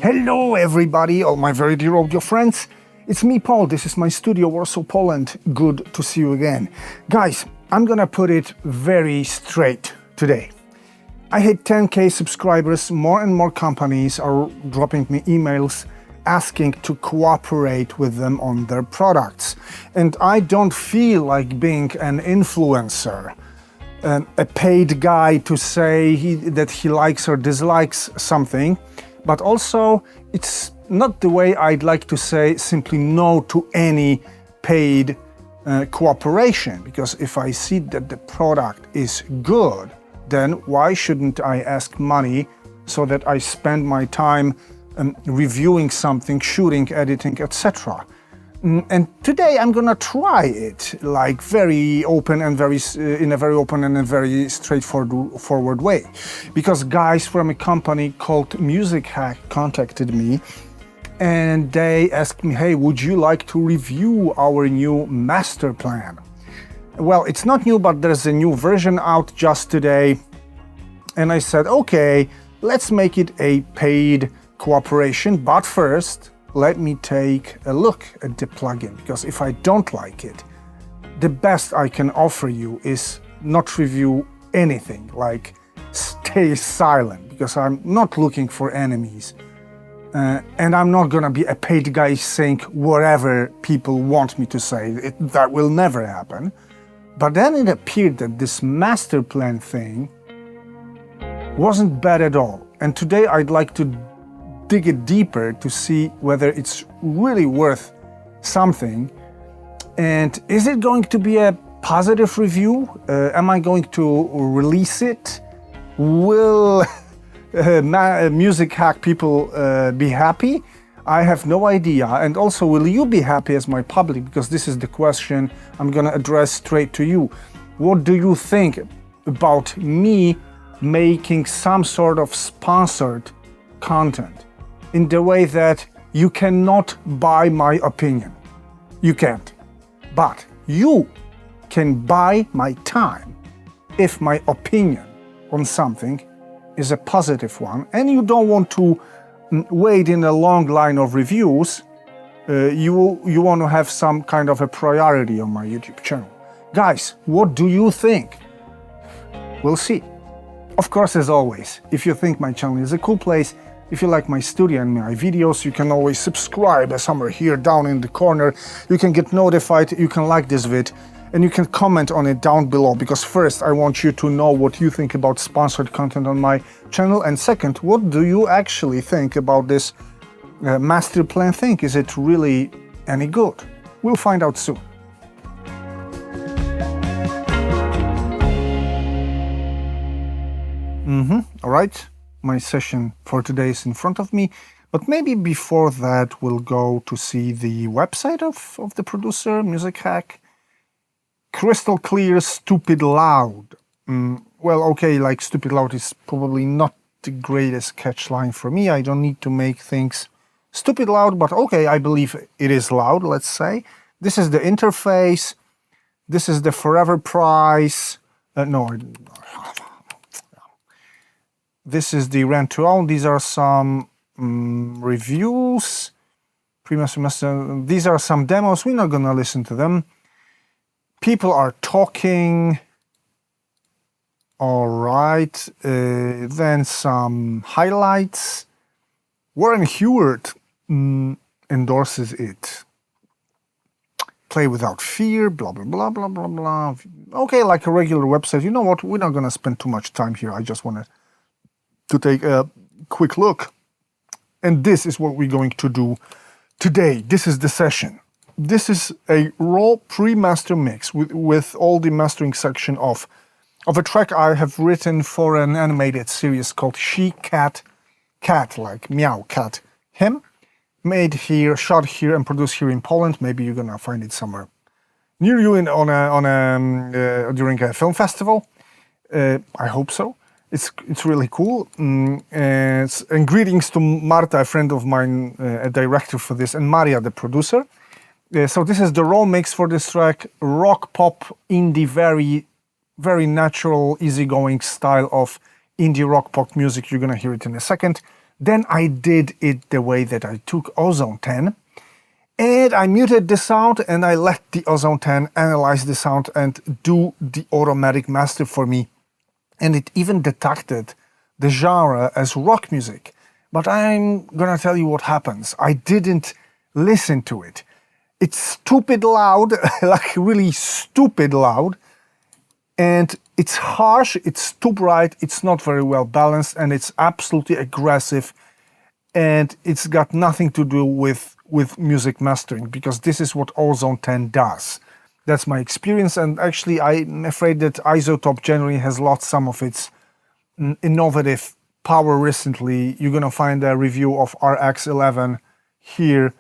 Hello everybody, all my very dear audio friends. It's me, Paul. This is my studio, Warsaw, Poland. Good to see you again. Guys, I'm gonna put it very straight today. I hit 10k subscribers. More and more companies are dropping me emails asking to cooperate with them on their products. And I don't feel like being an influencer, a paid guy to say that he likes or dislikes something. But also, it's not the way I'd like to say simply no to any paid cooperation, because if I see that the product is good, then why shouldn't I ask money so that I spend my time reviewing something, shooting, editing, etc. And today I'm gonna try it like very open and in a very open and a very straightforward way, because guys from a company called Music Hack contacted me and they asked me, hey, would you like to review our new master plan? Well, it's not new, but there's a new version out just today, and I said, okay, let's make it a paid cooperation, but first let me take a look at the plugin, because if I don't like it, the best I can offer you is not review anything, like stay silent, because I'm not looking for enemies. And I'm not gonna be a paid guy saying whatever people want me to say. That will never happen. But then it appeared that this master plan thing wasn't bad at all. And today I'd like to dig it deeper to see whether it's really worth something. And is it going to be a positive review? Am I going to release it? Will Music Hack people be happy? I have no idea. And also, will you be happy as my public? Because this is the question I'm gonna address straight to you. What do you think about me making some sort of sponsored content in the way that you cannot buy my opinion? You can't. But you can buy my time if my opinion on something is a positive one and you don't want to wait in a long line of reviews. You want to have some kind of a priority on my YouTube channel. Guys, what do you think? We'll see. Of course, as always, if you think my channel is a cool place, if you like my studio and my videos, you can always subscribe somewhere here down in the corner. You can get notified, you can like this vid, and you can comment on it down below, because first I want you to know what you think about sponsored content on my channel, and second, what do you actually think about this master plan thing? Is it really any good? We'll find out soon. All right, my session for today is in front of me, but maybe before that we'll go to see the website of the producer, Music Hack. Crystal clear, stupid loud. Well, okay, like stupid loud is probably not the greatest catchline for me. I don't need to make things stupid loud, but okay, I believe it is loud, let's say. This is the interface. This is the forever price. This is the rent to own. These are some reviews. These are some demos. We're not gonna listen to them. People are talking. All right. Then some highlights. Warren Hewart endorses it. Play without fear, blah, blah, blah, blah, blah, blah. Okay, like a regular website. You know what? We're not going to spend too much time here. I just want to take a quick look. And this is what we're going to do today. This is the session. This is a raw pre-master mix with all the mastering section of a track I have written for an animated series called She, Cat, Cat, like meow, cat, him. Made here, shot here, and produced here in Poland. Maybe you're gonna find it somewhere near you during a film festival. I hope so. It's really cool. And greetings to Marta, a friend of mine, a director for this, and Maria, the producer. So this is the raw mix for this track. Rock, pop, indie, very, very natural, easygoing style of indie rock pop music. You're gonna hear it in a second. Then I did it the way that I took Ozone 10, and I muted the sound and I let the Ozone 10 analyze the sound and do the automatic master for me. And it even detected the genre as rock music. But I'm gonna tell you what happens. I didn't listen to it. It's stupid loud, like really stupid loud. And it's harsh, it's too bright, it's not very well balanced, and it's absolutely aggressive. And it's got nothing to do with music mastering, because this is what Ozone 10 does. That's my experience, and actually I'm afraid that Isotope generally has lost some of its innovative power recently. You're gonna find a review of RX11 here.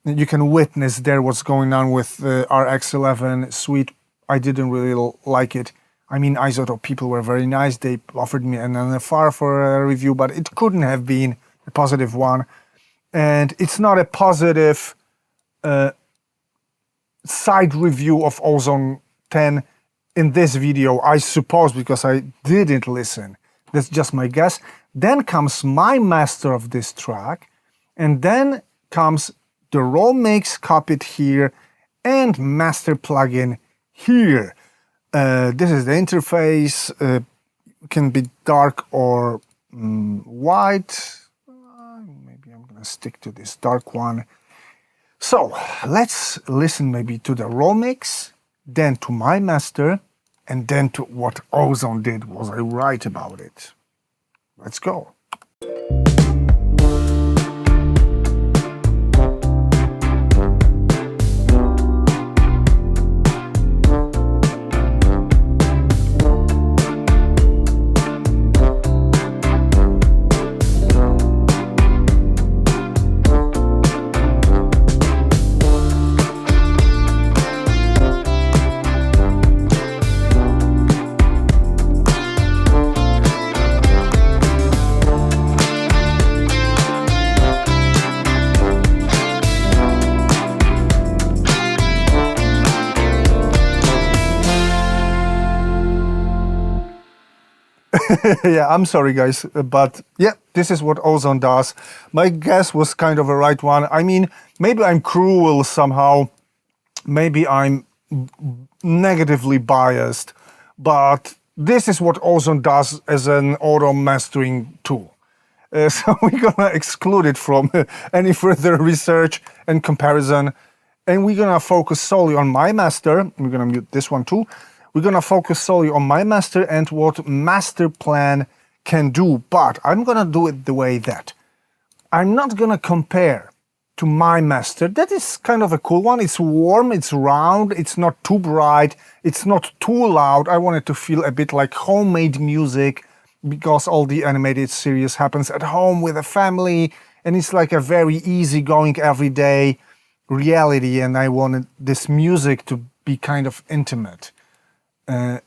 You can witness there what's going on with the RX11 suite. I didn't really like it. I mean, Isotope people were very nice. They offered me an NFR for a review, but it couldn't have been a positive one. And it's not a positive side review of Ozone 10 in this video, I suppose, because I didn't listen. That's just my guess. Then comes my master of this track, and then comes the raw mix copied here and master plugin here. This is the interface. Can be dark or white. Maybe I'm gonna stick to this dark one. So let's listen maybe to the raw mix, then to my master, and then to what Ozone did. Was I right about it? Let's go. Yeah, I'm sorry guys, but yeah, this is what Ozone does. My guess was kind of a right one. I mean, maybe I'm cruel somehow, maybe I'm negatively biased, but this is what Ozone does as an auto mastering tool. So we're gonna exclude it from any further research and comparison, and we're gonna focus solely on my master. We're gonna mute this one too. We're gonna focus solely on my master and what master plan can do, but I'm gonna do it the way that I'm not gonna compare to my master. That is kind of a cool one. It's warm, it's round, it's not too bright, it's not too loud. I want it to feel a bit like homemade music, because all the animated series happens at home with a family, and it's like a very easygoing everyday reality, and I wanted this music to be kind of intimate.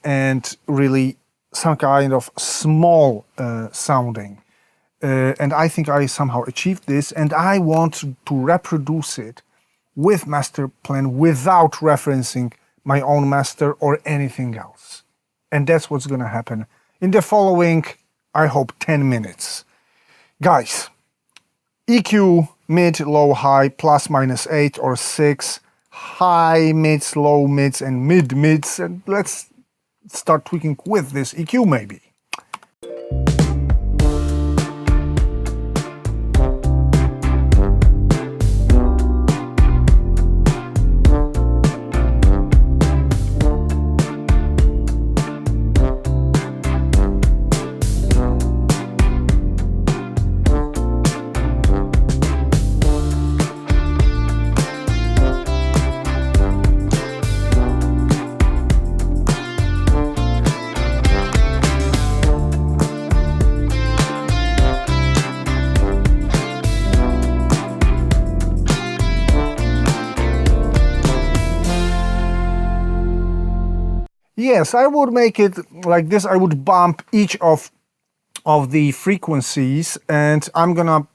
And really some kind of small sounding. And I think I somehow achieved this, and I want to reproduce it with master plan without referencing my own master or anything else. And that's what's gonna happen in the following, I hope, 10 minutes. Guys, EQ, mid, low, high, plus minus 8 or 6, high mids, low mids, and mid mids, and let's start tweaking with this EQ maybe. Yes, I would make it like this. I would bump each of the frequencies, and I'm gonna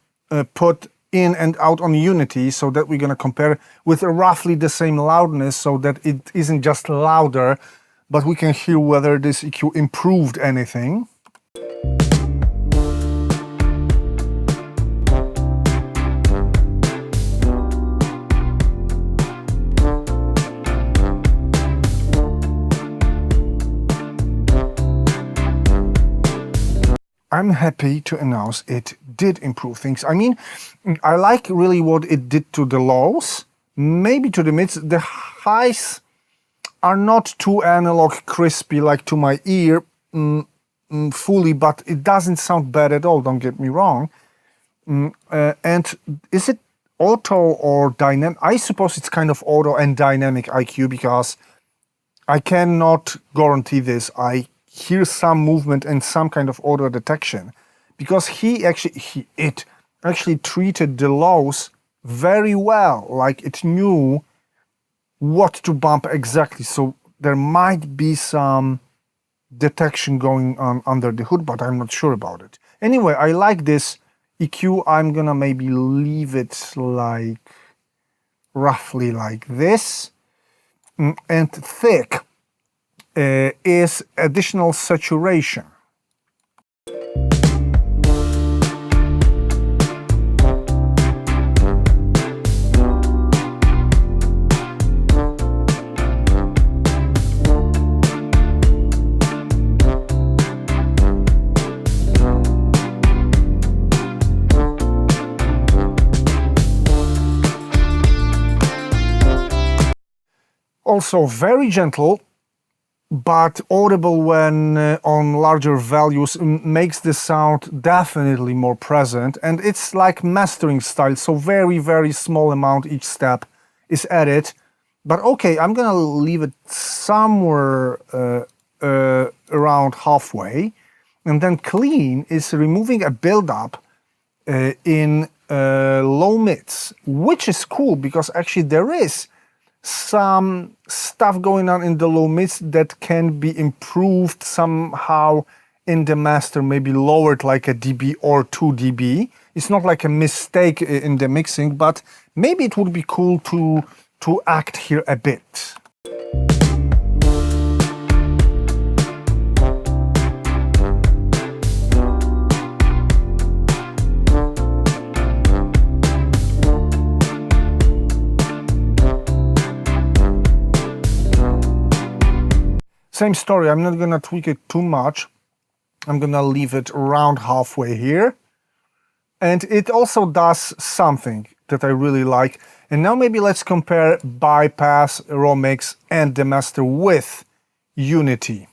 put in and out on unity, so that we're gonna compare with roughly the same loudness, so that it isn't just louder, but we can hear whether this EQ improved anything. I'm happy to announce it did improve things. I mean, I like really what it did to the lows, maybe to the mids. The highs are not too analog crispy like to my ear fully, but it doesn't sound bad at all, don't get me wrong. And is it auto or dynamic? I suppose it's kind of auto and dynamic IQ, because I cannot guarantee this. I hear some movement and some kind of auto detection, because it actually treated the lows very well, like it knew what to bump exactly. So there might be some detection going on under the hood, but I'm not sure about it. Anyway, I like this EQ. I'm gonna maybe leave it like roughly like this. And thick is additional saturation. Also very gentle, but audible when on larger values, makes the sound definitely more present. And it's like mastering style, so very, very small amount each step is added. But okay, I'm gonna leave it somewhere around halfway. And then clean is removing a buildup in low mids, which is cool, because actually there is some stuff going on in the low mids that can be improved somehow in the master, maybe lowered like a dB or 2 dB. It's not like a mistake in the mixing, but maybe it would be cool to act here a bit. Same story, I'm not gonna tweak it too much. I'm gonna leave it around halfway here. And it also does something that I really like. And now maybe let's compare bypass, raw mix, and the master with Unity.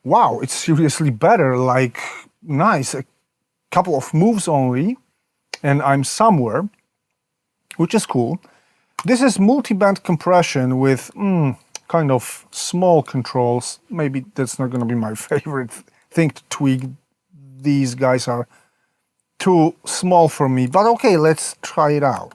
Wow, it's seriously better, like nice. A couple of moves only, and I'm somewhere, which is cool. This is multi-band compression with kind of small controls. Maybe that's not gonna be my favorite thing to tweak. These guys are too small for me, but okay, let's try it out.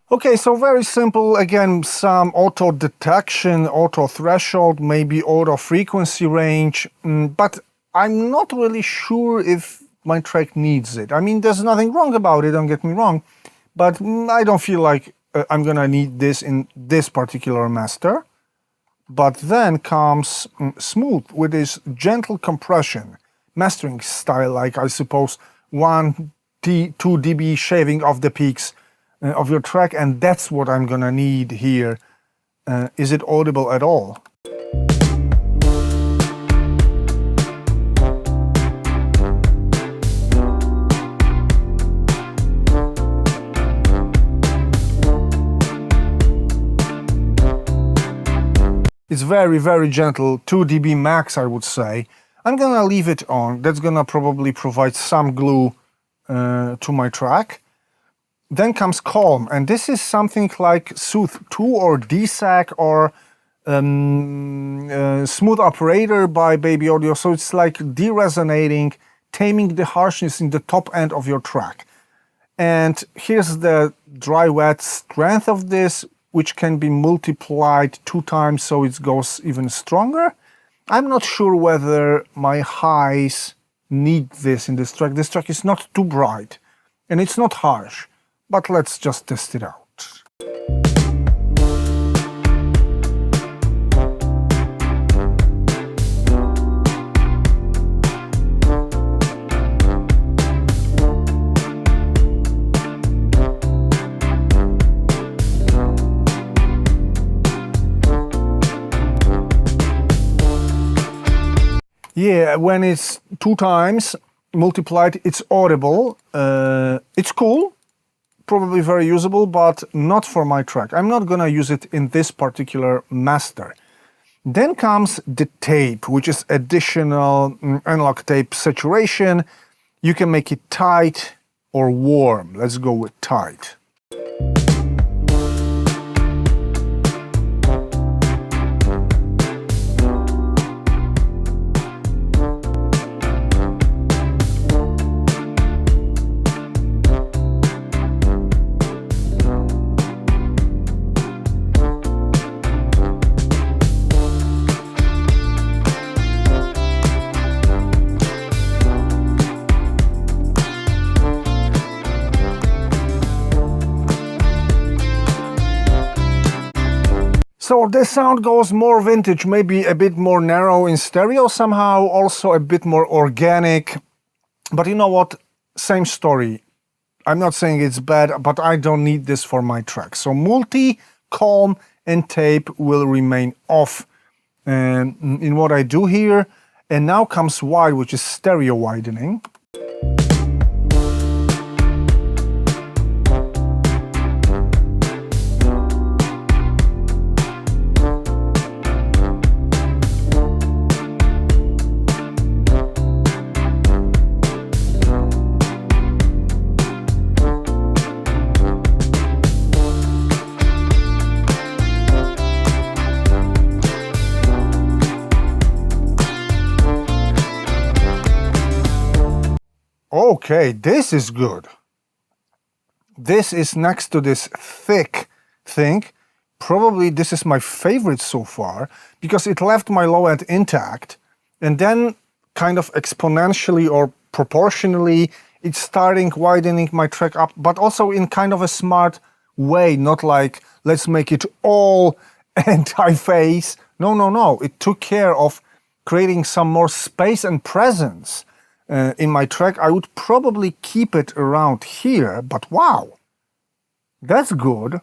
Okay, so very simple. Again, some auto detection, auto threshold, maybe auto frequency range, but I'm not really sure if my track needs it. I mean, there's nothing wrong about it, don't get me wrong, but I don't feel like I'm gonna need this in this particular master. But then comes smooth with this gentle compression, mastering style, like I suppose 2 dB shaving off the peaks of your track, and that's what I'm gonna need here. Is it audible at all? It's very, very gentle, 2 dB max, I would say. I'm gonna leave it on. That's gonna probably provide some glue to my track. Then comes calm, and this is something like Soothe 2 or DSAC or Smooth Operator by Baby Audio. So it's like de-resonating, taming the harshness in the top end of your track. And here's the dry wet strength of this, which can be multiplied 2 times so it goes even stronger. I'm not sure whether my highs need this in this track. This track is not too bright and it's not harsh, but let's just test it out. Yeah, when it's 2 times multiplied, it's audible. It's cool, probably very usable, but not for my track. I'm not gonna use it in this particular master. Then comes the tape, which is additional analog tape saturation. You can make it tight or warm. Let's go with tight. So this sound goes more vintage, maybe a bit more narrow in stereo somehow, also a bit more organic. But you know what? Same story. I'm not saying it's bad, but I don't need this for my track. So multi, calm, and tape will remain off in what I do here. And now comes wide, which is stereo widening. Okay, this is good. This is next to this thick thing. Probably this is my favorite so far because it left my low end intact and then kind of exponentially or proportionally it's starting widening my track up, but also in kind of a smart way, not like let's make it all anti-phase. No. It took care of creating some more space and presence in my track. I would probably keep it around here, but wow, that's good.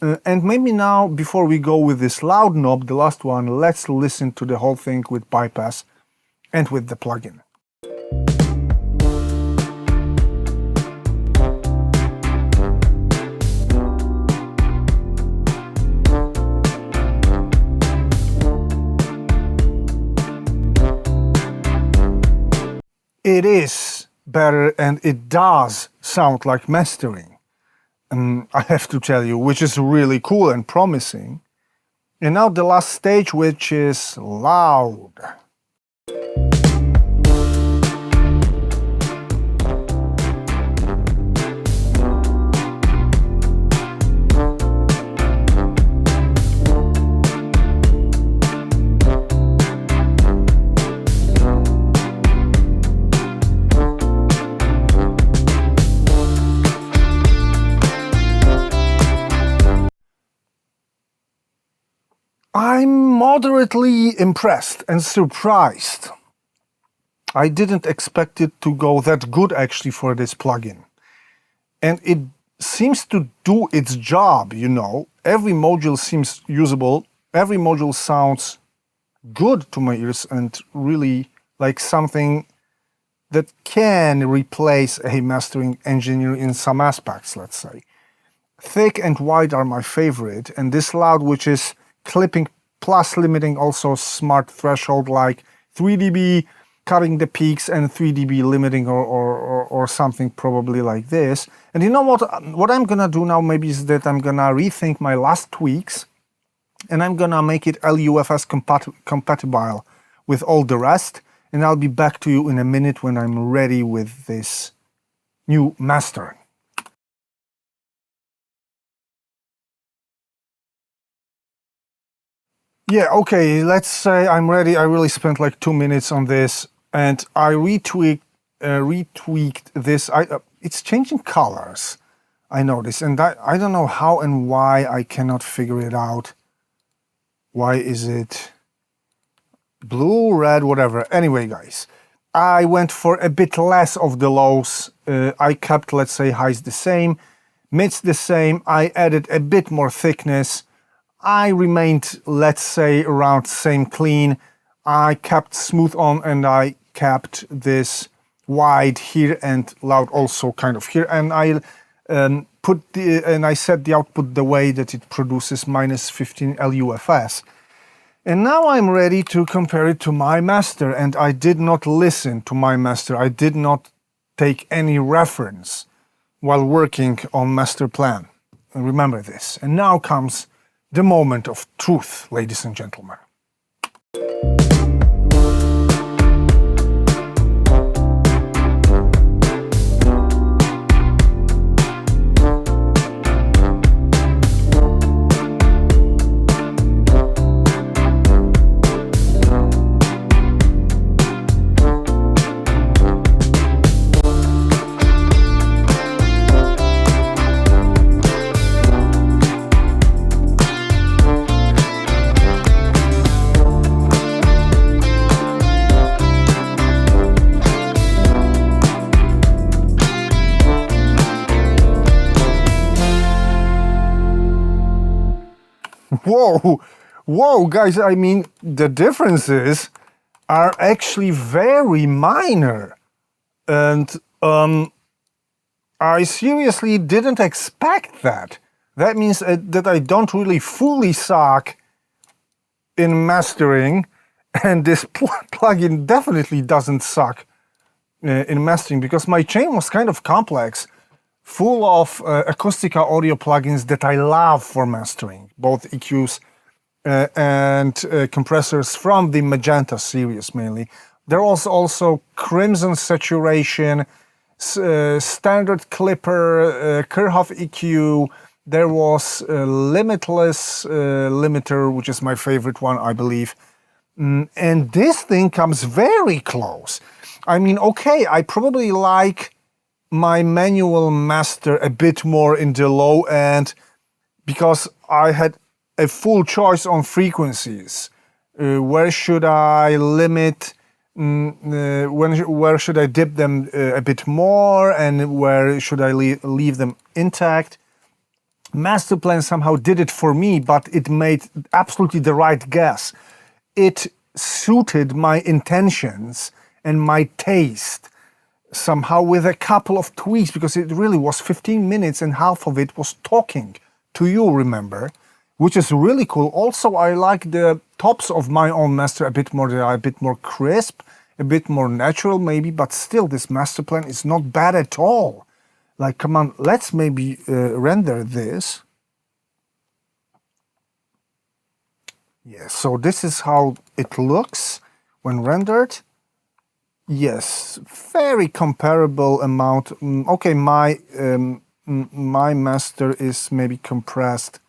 And maybe now, before we go with this loud knob, the last one, let's listen to the whole thing with bypass and with the plugin. It is better and it does sound like mastering. I have to tell you, which is really cool and promising. And now the last stage, which is loud. I'm moderately impressed and surprised. I didn't expect it to go that good actually for this plugin. And it seems to do its job, you know. Every module seems usable. Every module sounds good to my ears and really like something that can replace a mastering engineer in some aspects, let's say. Thick and wide are my favorite, and this loud, which is clipping plus limiting, also smart threshold like 3 dB, cutting the peaks, and 3 dB limiting or something probably like this. And you know what I'm gonna do now maybe is that I'm gonna rethink my last tweaks and I'm gonna make it LUFS compatible with all the rest, and I'll be back to you in a minute when I'm ready with this new master. Yeah, okay, let's say I'm ready. I really spent like 2 minutes on this, and I retweaked this. It's changing colors, I noticed, and I don't know how and why. I cannot figure it out. Why is it blue, red, whatever? Anyway, guys, I went for a bit less of the lows. I kept, let's say, highs the same, mids the same. I added a bit more thickness. I remained, let's say, around same clean. I kept smooth on, and I kept this wide here and loud also kind of here. And I I set the output the way that it produces minus 15 LUFS. And now I'm ready to compare it to my master, and I did not listen to my master. I did not take any reference while working on master plan. Remember this. And now comes the moment of truth, ladies and gentlemen. Whoa, guys, I mean, the differences are actually very minor. And I seriously didn't expect that. That means that I don't really fully suck in mastering, and this plugin definitely doesn't suck in mastering, because my chain was kind of complex, full of Acoustica audio plugins that I love for mastering, both EQs and compressors from the Magenta series mainly. There was also Crimson Saturation, Standard Clipper, Kirchhoff EQ. There was Limitless Limiter, which is my favorite one, I believe. And this thing comes very close. I mean, okay, I probably like my manual master a bit more in the low end, because I had a full choice on frequencies. Where should I limit? Where should I dip them a bit more, and where should I leave them intact? Master plan somehow did it for me, but it made absolutely the right guess. It suited my intentions and my taste somehow, with a couple of tweaks, because it really was 15 minutes and half of it was talking to you, remember, which is really cool. Also, I like the tops of my own master a bit more. They are a bit more crisp, a bit more natural maybe, but still this master plan is not bad at all. Like, come on, let's maybe render this. Yes, so this is how it looks when rendered. Yes, very comparable amount. Okay, my master is maybe compressed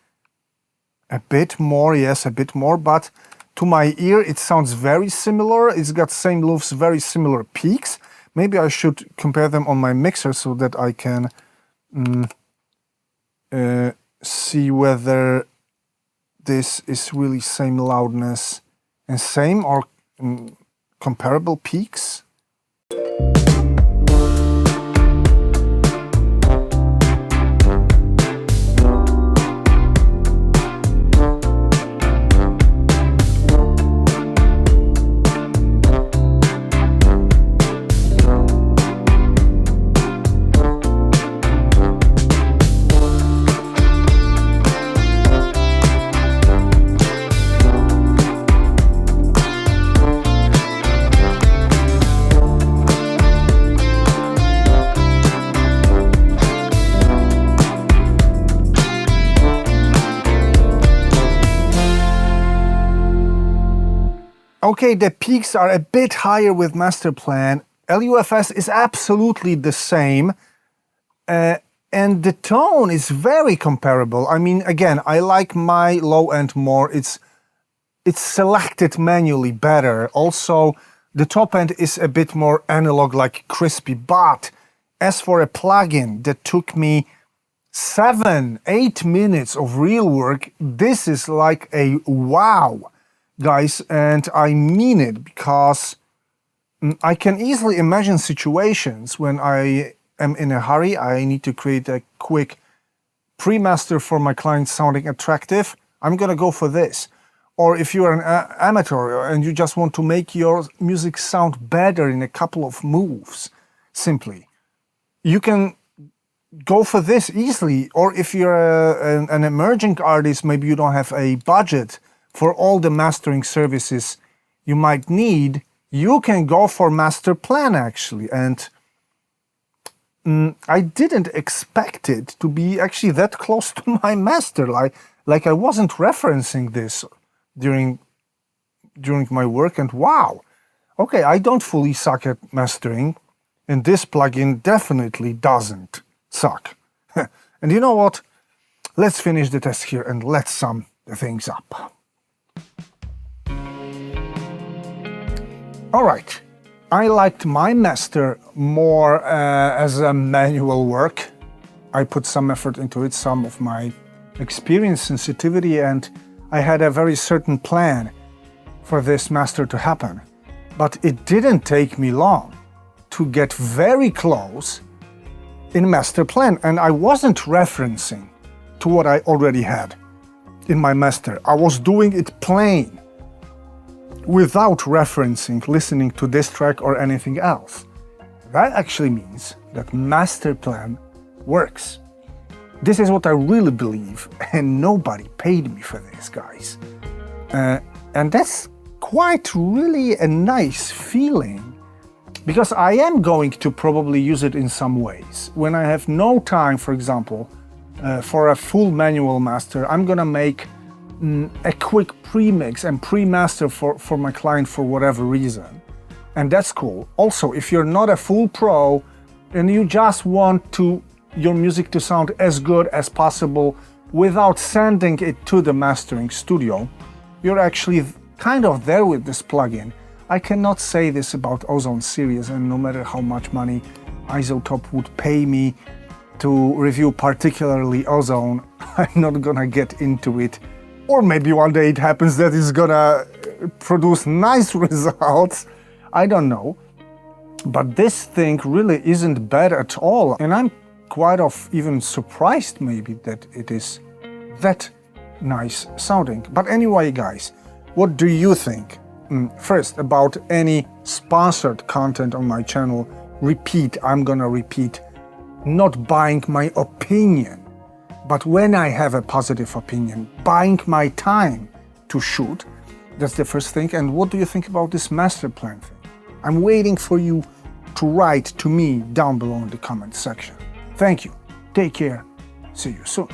a bit more, yes, a bit more, but to my ear it sounds very similar. It's got same loops, very similar peaks. Maybe I should compare them on my mixer so that I can see whether this is really same loudness and same or comparable peaks. Okay, the peaks are a bit higher with master plan. LUFS is absolutely the same. And the tone is very comparable. I mean, again, I like my low end more. It's selected manually better. Also, the top end is a bit more analog, like crispy. But as for a plugin that took me 7-8 minutes of real work, this is like a wow, guys. And I mean it, because I can easily imagine situations when I am in a hurry, I need to create a quick pre-master for my client sounding attractive. I'm gonna go for this. Or if you're an amateur and you just want to make your music sound better in a couple of moves, simply, you can go for this easily. Or if you're an emerging artist, maybe you don't have a budget for all the mastering services you might need, you can go for master plan actually. And I didn't expect it to be actually that close to my master. Like I wasn't referencing this during my work, and wow. Okay, I don't fully suck at mastering, and this plugin definitely doesn't suck. And you know what? Let's finish the test here and let's sum the things up. All right. I liked my master more as a manual work. I put some effort into it, some of my experience, sensitivity, and I had a very certain plan for this master to happen. But it didn't take me long to get very close in master plan, and I wasn't referencing to what I already had in my master. I was doing it plain, without referencing, listening to this track or anything else. That actually means that master plan works. This is what I really believe, and nobody paid me for this, guys. And that's quite really a nice feeling, because I am going to probably use it in some ways. When I have no time, for example, for a full manual master, I'm gonna make a quick pre-mix and pre-master for my client for whatever reason. And that's cool. Also, if you're not a full pro and you just want your music to sound as good as possible without sending it to the mastering studio, you're actually kind of there with this plugin. I cannot say this about Ozone series, and no matter how much money Isotope would pay me to review particularly Ozone, I'm not gonna get into it. Or maybe one day it happens that it's gonna produce nice results. I don't know. But this thing really isn't bad at all. And I'm quite even surprised maybe that it is that nice sounding. But anyway, guys, what do you think? First, about any sponsored content on my channel. I'm gonna repeat, not buying my opinion. But when I have a positive opinion, buying my time to shoot, that's the first thing. And what do you think about this master plan thing? I'm waiting for you to write to me down below in the comment section. Thank you. Take care. See you soon.